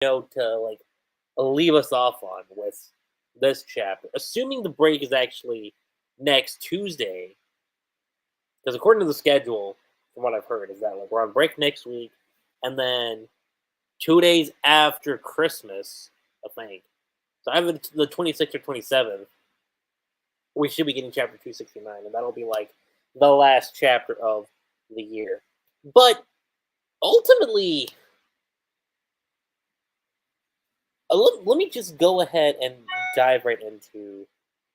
note to like leave us off on with this chapter, assuming the break is actually next Tuesday, because according to the schedule, from what I've heard, is that like we're on break next week, and then 2 days after Christmas, I think. So either the 26th or 27th, we should be getting chapter 269, and that'll be like the last chapter of the year. But ultimately, let me just go ahead and dive right into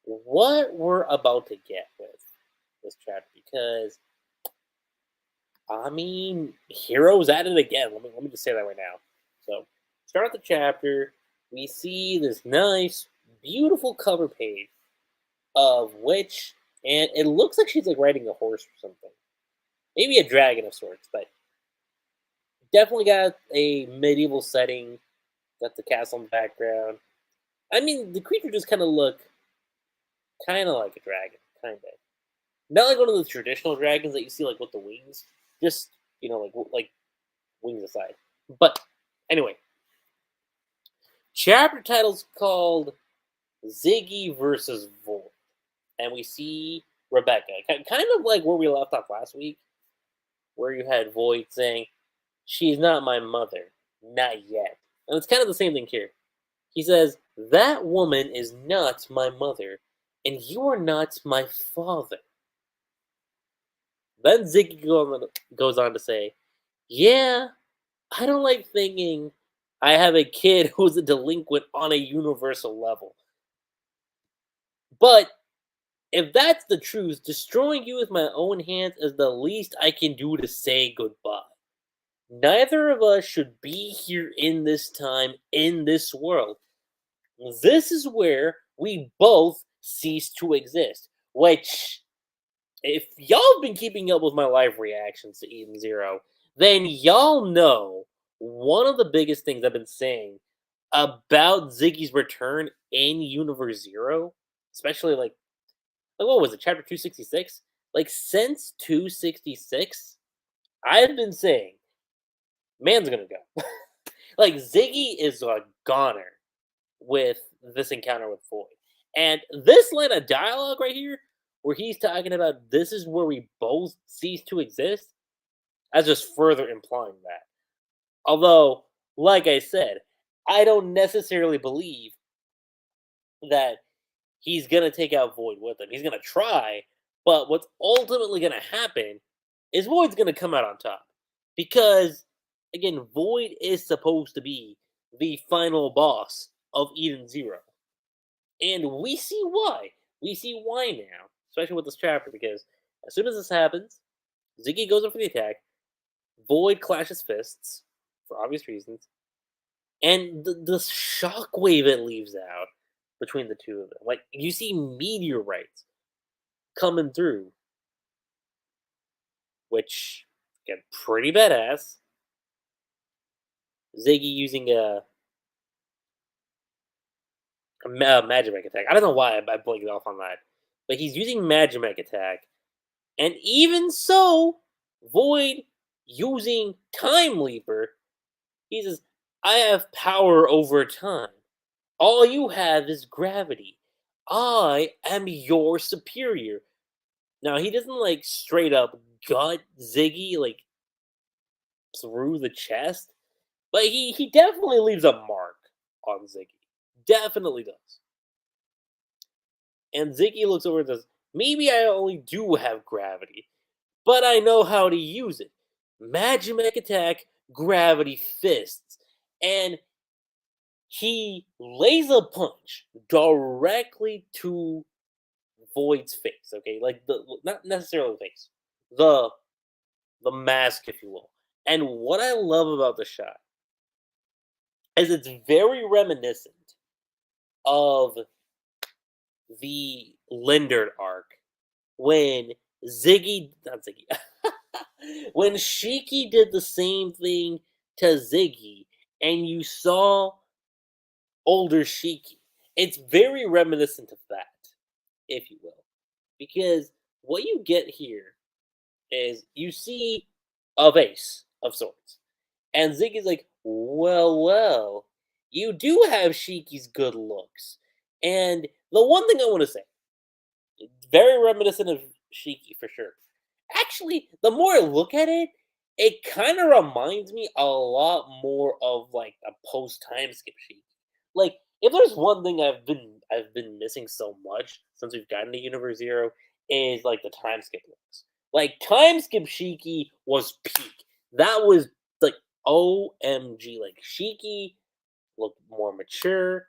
what we're about to get with this chapter, because I mean, Hero's at it again. Let me just say that right now. So, start the chapter. We see this nice, beautiful cover page of Witch, and it looks like she's like riding a horse or something, maybe a dragon of sorts, but definitely got a medieval setting. Got the castle in the background. I mean, the creature just kind of look kind of like a dragon, kind of. Not like one of the traditional dragons that you see like with the wings. Just like wings aside. But anyway, chapter title's called Ziggy versus Void, and we see Rebecca, kind of like where we left off last week, where you had Void saying, "She's not my mother, not yet," and it's kind of the same thing here. He says, "That woman is not my mother, and you are not my father." Then Ziggy goes on to say, "Yeah, I don't like thinking I have a kid who's a delinquent on a universal level. But if that's the truth, destroying you with my own hands is the least I can do to say goodbye. Neither of us should be here in this time, in this world. This is where we both cease to exist." Which, if y'all have been keeping up with my live reactions to Eden Zero, then y'all know one of the biggest things I've been saying about Ziggy's return in Universe Zero, especially like what was it, chapter 266? Like since 266, I've been saying, man's gonna go. Like Ziggy is a goner with this encounter with Void. And this line of dialogue right here, where he's talking about this is where we both cease to exist, that's just further implying that. Although, like I said, I don't necessarily believe that he's gonna take out Void with him. He's gonna try, but what's ultimately gonna happen is Void's gonna come out on top. Because again, Void is supposed to be the final boss of Eden Zero. And we see why. We see why now, especially with this chapter, because as soon as this happens, Ziggy goes in for the attack, Void clashes fists, for obvious reasons, and the shockwave it leaves out between the two of them. Like, you see meteorites coming through, which get pretty badass. Ziggy using a Magic attack. I don't know why I blanked off on that. But he's using Magic attack. And even so, Void using Time Leaper, he says, "I have power over time. All you have is gravity. I am your superior." Now, he doesn't like straight up gut Ziggy like through the chest, but he definitely leaves a mark on Ziggy. Definitely does. And Ziggy looks over and says, "Maybe I only do have gravity, but I know how to use it. Magic attack, gravity fists." And he lays a punch directly to Void's face, okay? Like not necessarily the face. The the mask, if you will. And what I love about the shot is it's very reminiscent of the Lindard arc when not Ziggy, when Shiki did the same thing to Ziggy, and you saw older Shiki. It's very reminiscent of that, if you will, because what you get here is you see a vase of sorts, and Ziggy's like, "Well, well." you do have Shiki's good looks. And the one thing I want to say, very reminiscent of Shiki for sure. Actually, the more I look at it, it kind of reminds me a lot more of like a post time skip Shiki. Like, if there's one thing I've been missing so much since we've gotten to Universe Zero is like the time skip looks. Like time skip Shiki was peak. That was like OMG. Like Shiki looked more mature.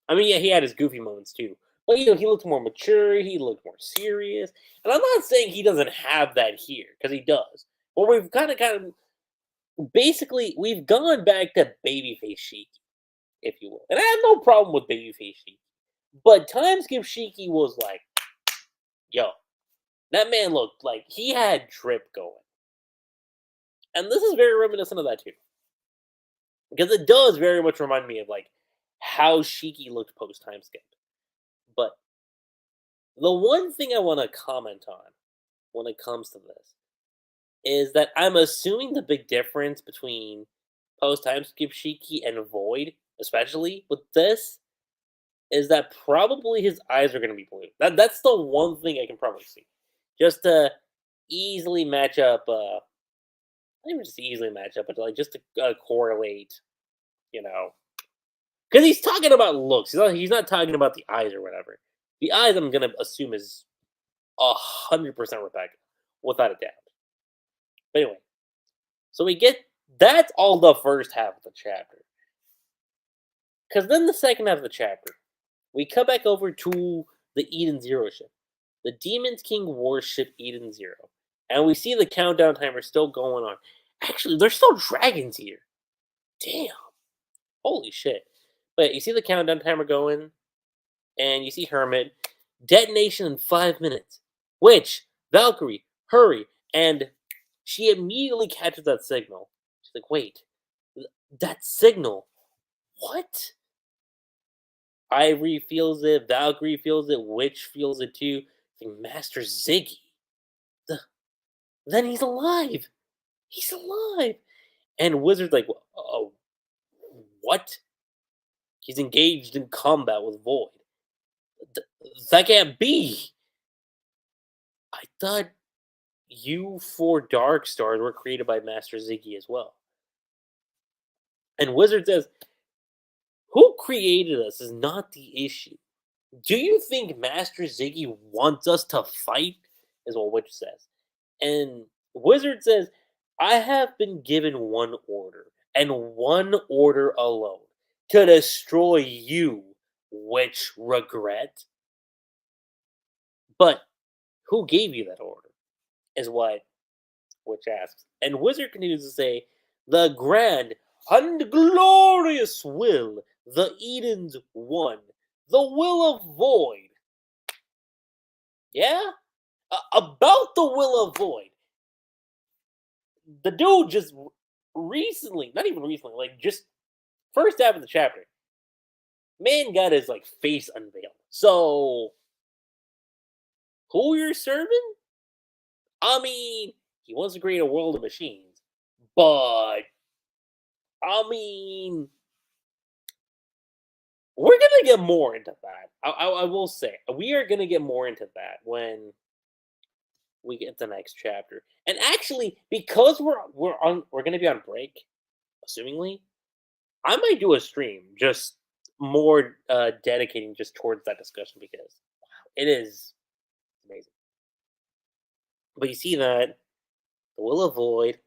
I mean, yeah, he had his goofy moments too. But he looked more mature, he looked more serious. And I'm not saying he doesn't have that here, because he does. But we've kind of basically we've gone back to babyface Shiki, if you will. And I have no problem with babyface Shiki. But time skip Shiki was like, yo, that man looked like he had drip going. And this is very reminiscent of that too. Because it does very much remind me of like how Shiki looked post time skip. But the one thing I want to comment on when it comes to this is that I'm assuming the big difference between post time skip Shiki and Void, especially with this, is that probably his eyes are going to be blue. That's the one thing I can probably see, just to easily match up. Not even just easily match up, but like just to correlate, you know, because he's talking about looks. He's not talking about the eyes or whatever. The eyes, I'm gonna assume, is 100% Rebecca, without a doubt. But anyway, so we get that's all the first half of the chapter. Because then the second half of the chapter, we come back over to the Eden Zero ship, the Demons King warship Eden Zero, and we see the countdown timer still going on. Actually, there's still dragons here. Damn, holy shit! But you see the countdown timer going, and you see Hermit detonation in 5 minutes. Which Valkyrie, hurry! And she immediately catches that signal. She's like, wait, that signal? What? Ivory feels it, Valkyrie feels it, Witch feels it too. I think Master Ziggy. The, then he's alive! He's alive! And Wizard's like, what? He's engaged in combat with Void. That can't be! I thought you four Dark Stars were created by Master Ziggy as well. And Wizard says, who created us is not the issue. Do you think Master Ziggy wants us to fight? Is what Witch says. And Wizard says, I have been given one order, and one order alone, to destroy you, Witch Regret. But who gave you that order? Is what Witch asks. And Wizard continues to say, the grand and glorious will, the Eden's one, the will of Void. Yeah? About the will of Void. The dude just recently, not even recently, like just first half of the chapter, man got his like face unveiled. So, who you're serving? I mean, he wants to create a world of machines, but I mean, we're gonna get more into that. I will say we are gonna get more into that when we get the next chapter. And actually, because we're gonna be on break, assumingly, I might do a stream just more dedicating just towards that discussion because wow, it is amazing. But you see that the will avoid.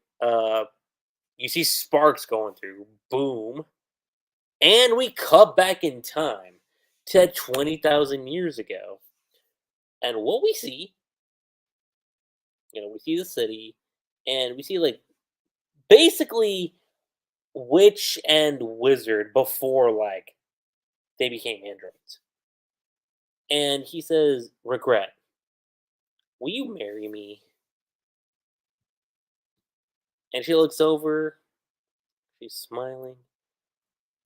You see sparks going through. Boom. And we cut back in time to 20,000 years ago. And what we see, we see the city, and we see, like, basically Witch and Wizard before, like, they became androids. And he says, Regret, will you marry me? And she looks over, she's smiling,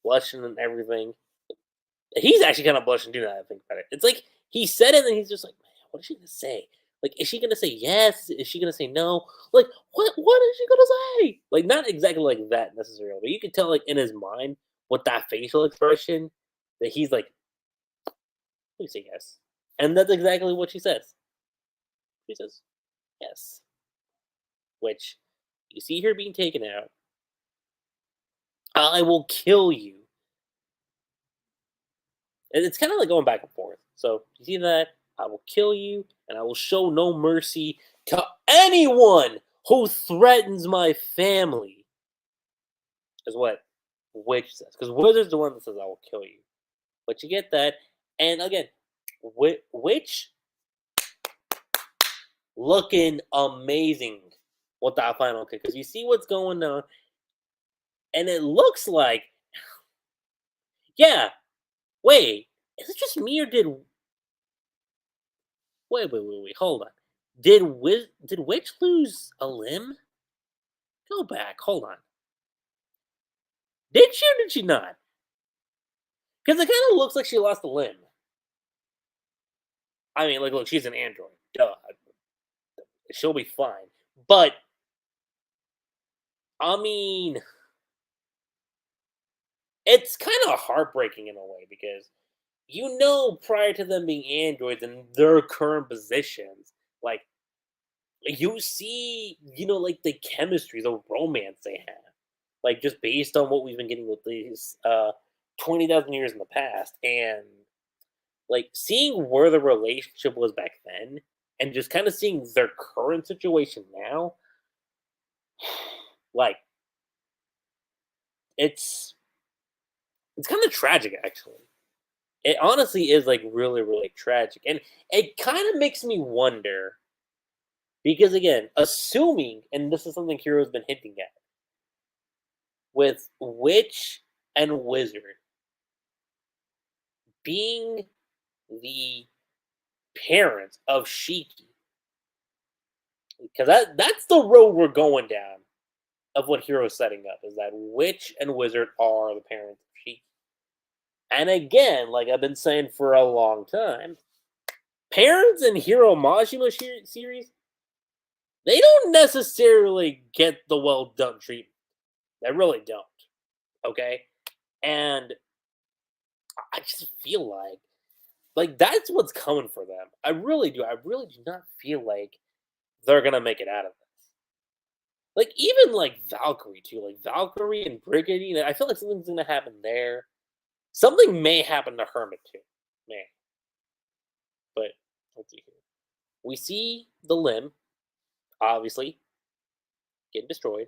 blushing and everything. He's actually kind of blushing too now that I think about it. It's like he said it and he's just like, man, what is she gonna say? Like, is she gonna say yes? Is she gonna say no? Like, what is she gonna say? Like, not exactly like that necessarily, but you can tell like in his mind with that facial expression that he's like, please say yes. And that's exactly what she says. She says, yes. Which you see her being taken out. I will kill you. And it's kind of like going back and forth. So you see that? I will kill you, and I will show no mercy to anyone who threatens my family. Is what Witch says. Because Wizard's the one that says I will kill you. But you get that. And again, Witch looking amazing with that final kick. Because you see what's going on. And it looks like, yeah, wait, is it just me or did wait, hold on. Did Witch lose a limb? Go back, hold on. Did she or did she not? Because it kind of looks like she lost a limb. I mean, like, look, she's an android. Duh. She'll be fine. But, I mean, it's kind of heartbreaking in a way because prior to them being androids in their current positions, like, you see, like the chemistry, the romance they have. Like, just based on what we've been getting with these 20,000 years in the past. And, like, seeing where the relationship was back then and just kind of seeing their current situation now, like, it's kind of tragic, actually. It honestly is, like, really, really tragic. And it kind of makes me wonder because, again, assuming, and this is something Hero's been hinting at, with Witch and Wizard being the parents of Shiki, because that's the road we're going down of what Hero's setting up, is that Witch and Wizard are the parents of Shiki. And again, like I've been saying for a long time, parents in Hero Majima series, they don't necessarily get the well done treatment. They really don't. Okay? And I just feel like that's what's coming for them. I really do. I really do not feel like they're gonna make it out of this. Like even like Valkyrie too, like Valkyrie and Brigadier. I feel like something's gonna happen there. Something may happen to Hermit too, may. But let's see here. We see the limb, obviously, getting destroyed.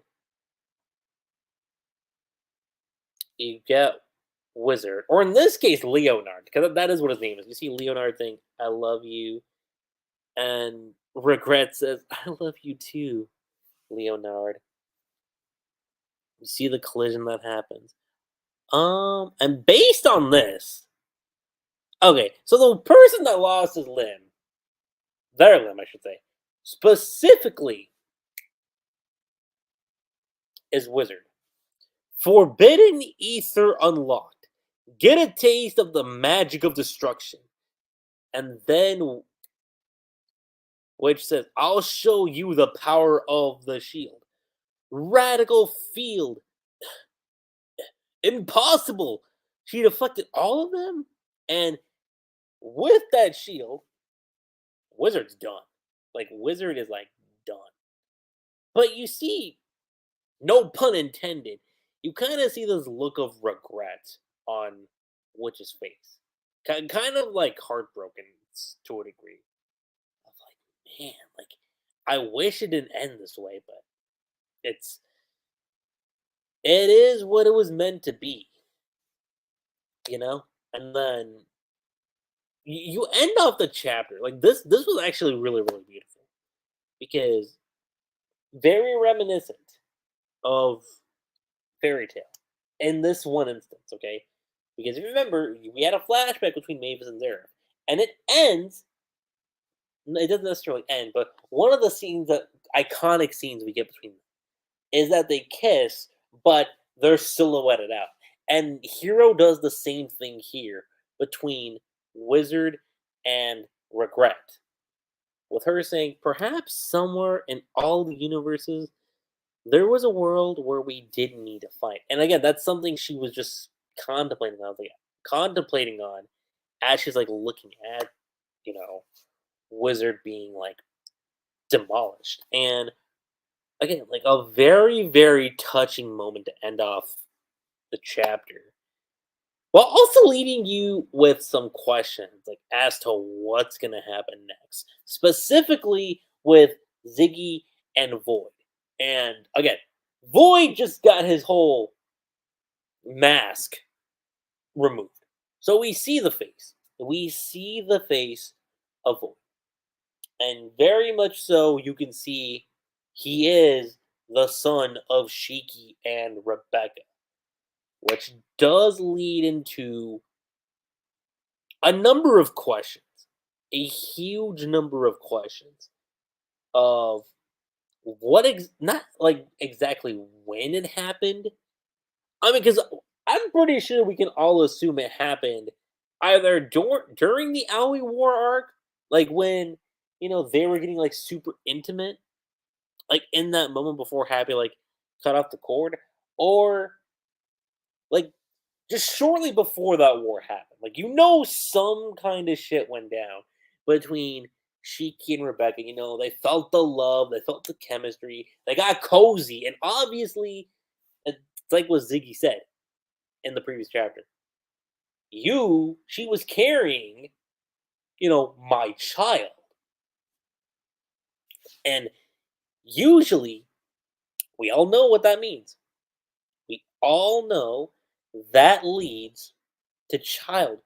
You get Wizard, or in this case, Leonard, because that is what his name is. You see Leonard saying, "I love you," and Regret says, "I love you too, Leonard." You see the collision that happens. And based on this, okay, so the person that lost his limb, their limb, I should say, specifically is Wizard. Forbidden Ether unlocked. Get a taste of the magic of destruction. And then Witch says, I'll show you the power of the shield. Radical field. Impossible. She deflected all of them. And with that shield, Wizard's done. Like, Wizard is, like, done. But you see, no pun intended, you kind of see this look of regret on Witch's face. Kind of, like, heartbroken to a degree. Of like, man, like, I wish it didn't end this way, but it is what it was meant to be. You know? And then you end off the chapter. Like, this was actually really, really beautiful. Because very reminiscent of Fairy Tale in this one instance, okay? Because if you remember, we had a flashback between Mavis and Zara, and it ends. It doesn't necessarily end, but one of the scenes, that iconic scenes we get between them, is that they kiss, but they're silhouetted out. And Hero does the same thing here between Wizard and Regret, with her saying, perhaps somewhere in all the universes, there was a world where we didn't need to fight. And again, that's something she was just contemplating on as she's like looking at you know Wizard being like demolished. And again, like a very, very touching moment to end off the chapter, while also leaving you with some questions, like as to what's gonna happen next, specifically with Ziggy and Void. And again, Void just got his whole mask removed, so we see the face. We see the face of Void, and very much so, you can see he is the son of Shiki and Rebecca, which does lead into a number of questions, a huge number of questions of not like exactly when it happened. I mean, because I'm pretty sure we can all assume it happened either during the Aoi War arc, like when they were getting like super intimate, like in that moment before Happy like cut off the cord, or like just shortly before that war happened. Like some kind of shit went down between Shiki and Rebecca. They felt the love, they felt the chemistry, they got cozy, and obviously, it's like what Ziggy said in the previous chapter. She was carrying, my child, and usually we all know what that means. We all know that leads to childbirth.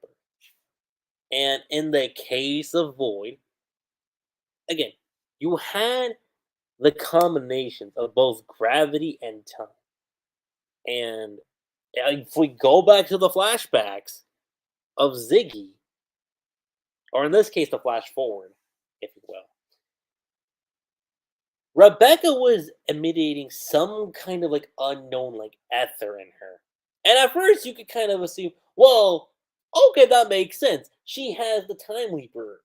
And in the case of Void, again, you had the combinations of both gravity and time. And if we go back to the flashbacks of Ziggy, or in this case, the flash forward, if you will, Rebecca was emitting some kind of like unknown like ether in her. And at first, you could kind of assume, well, okay, that makes sense. She has the time leaper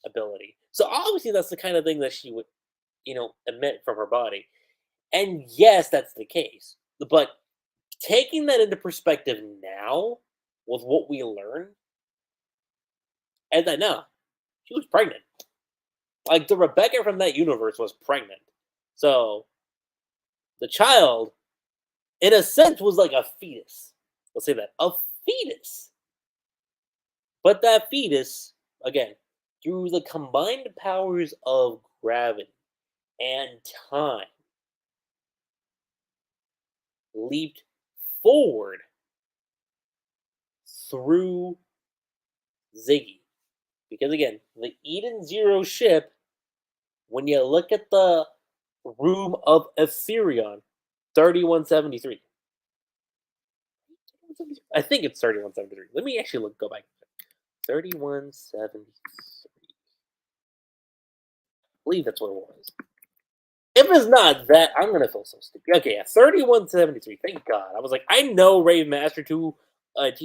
ability. So obviously that's the kind of thing that she would, emit from her body. And yes, that's the case. But taking that into perspective now, with what we learned, and that now she was pregnant. Like the Rebecca from that universe was pregnant. So the child, in a sense, was like a fetus. Let's say that. A fetus. But that fetus, again, through the combined powers of gravity and time, leaped forward through Ziggy. Because again, the Eden Zero ship, when you look at the room of Ethereon, 3173. I think it's 3173. Let me actually go back. 3173. I believe that's what it was. If it's not that, I'm gonna feel so stupid. Okay, yeah, 3173. Thank God. I was like, I know Rave Master 2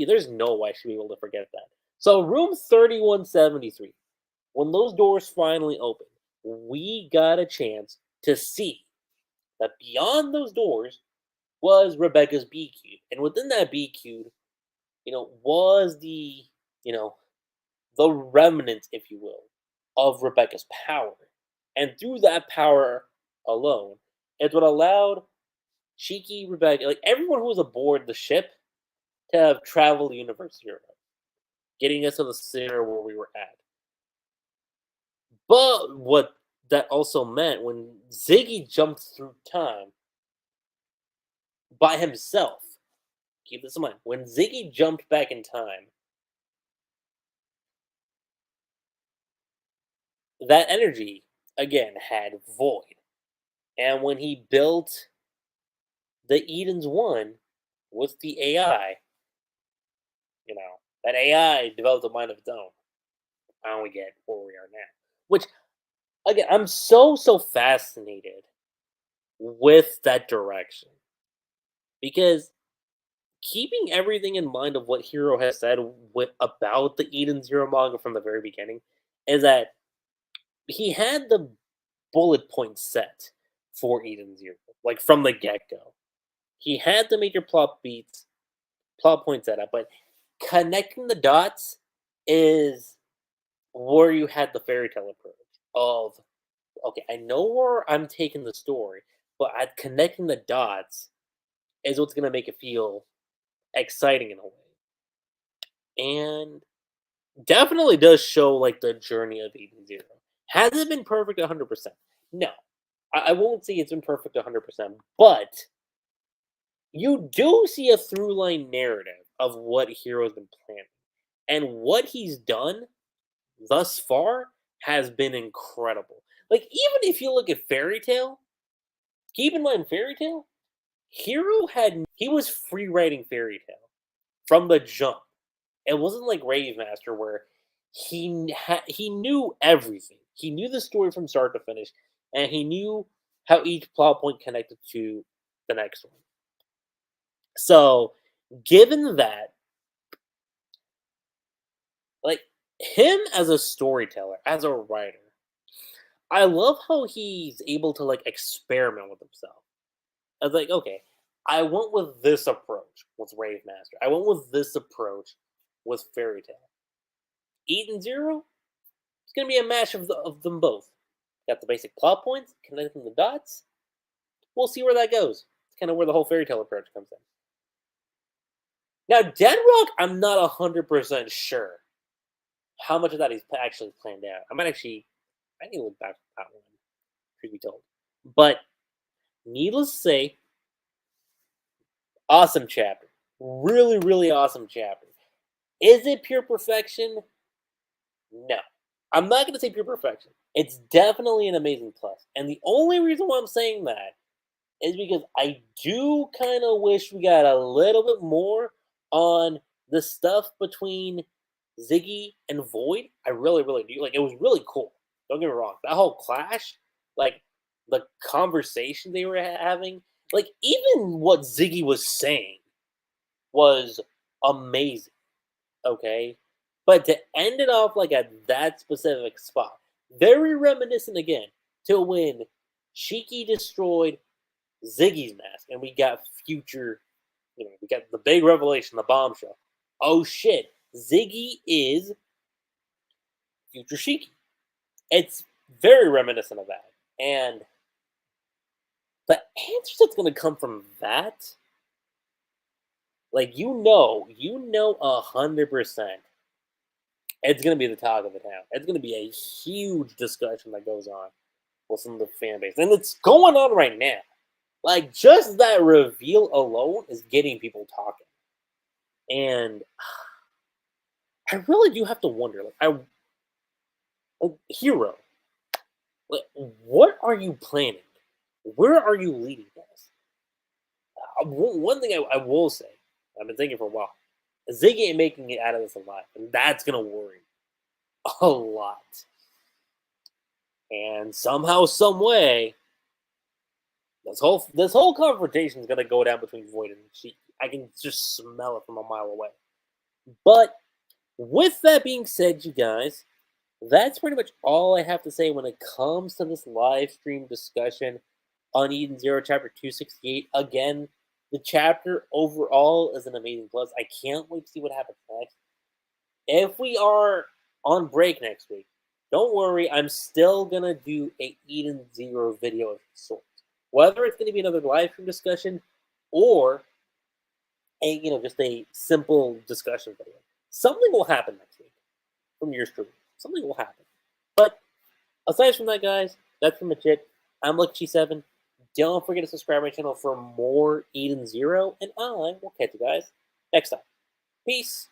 there's no way I should be able to forget that. So room 3173. When those doors finally opened, we got a chance to see that beyond those doors was Rebecca's B cube. And within that B cube, was you know, the remnant, if you will, of Rebecca's power. And through that power alone, it's what allowed Shiki, Rebecca, like everyone who was aboard the ship, to have traveled the universe here, getting us to the center where we were at. But what that also meant when Ziggy jumped through time by himself, keep this in mind, when Ziggy jumped back in time, that energy, again, had void. And when he built the Eden's One with the AI, that AI developed a mind of its own. And we get where we are now. Which, again, I'm so fascinated with that direction. Because keeping everything in mind of what Hero has said about the Eden Zero manga from the very beginning is that he had the bullet point set for Eden Zero, like from the get go. He had the major plot beats plot point setup, but connecting the dots is where you had the fairy tale approach of, okay, I know where I'm taking the story, but at connecting the dots is what's gonna make it feel exciting in a way. And definitely does show like the journey of Eden Zero. Has it been perfect 100%? No. I won't say it's been perfect 100%, but you do see a through line narrative of what Hero's been planning. And what he's done thus far has been incredible. Like, even if you look at Fairy Tale, keep in mind Fairy Tale, he was free writing Fairy Tale from the jump. It wasn't like Rave Master where he knew everything. He knew the story from start to finish, and he knew how each plot point connected to the next one. So, given that, like him as a storyteller, as a writer, I love how he's able to like experiment with himself. I was like, okay, I went with this approach with Rave Master. I went with this approach with Fairy Tale. Eden Zero, it's gonna be a mash of them both. Got the basic plot points, connecting the dots. We'll see where that goes. It's kind of where the whole fairy tale approach comes in. Now, Dead Rock, I'm not 100% sure how much of that he's actually planned out. I need to look back at that one, truth be told. But needless to say, awesome chapter. Really, really awesome chapter. Is it pure perfection? No. I'm not going to say pure perfection. It's definitely an amazing plus. And the only reason why I'm saying that is because I do kind of wish we got a little bit more on the stuff between Ziggy and Void. I really, really do. Like, it was really cool. Don't get me wrong. That whole clash, like, the conversation they were having, like, even what Ziggy was saying was amazing. Okay? But to end it off, like, at that specific spot, very reminiscent again to when Shiki destroyed Ziggy's mask, and we got future, we got the big revelation, the bombshell. Oh shit, Ziggy is future Shiki. It's very reminiscent of that. And the answers that's going to come from that, like, 100%, it's going to be the talk of the town. It's going to be a huge discussion that goes on with some of the fan base. And it's going on right now. Like, just that reveal alone is getting people talking. And I really do have to wonder, Hero, like, what are you planning? Where are you leading us? One thing I will say, I've been thinking for a while, Ziggy ain't making it out of this alive, and that's gonna worry a lot. And somehow, some way, this whole confrontation is gonna go down between Void and Shiki. I can just smell it from a mile away. But with that being said, you guys, that's pretty much all I have to say when it comes to this live stream discussion on Eden Zero Chapter 268. Again, the chapter overall is an amazing plus. I can't wait to see what happens next. If we are on break next week, don't worry, I'm still going to do a Eden Zero video of sorts. Whether it's going to be another live stream discussion or just a simple discussion video. Something will happen next week from yours truly. Something will happen. But aside from that, guys, that's pretty much it. I'm Lucky7. Don't forget to subscribe to my channel for more Eden Zero, and I will catch you guys next time. Peace.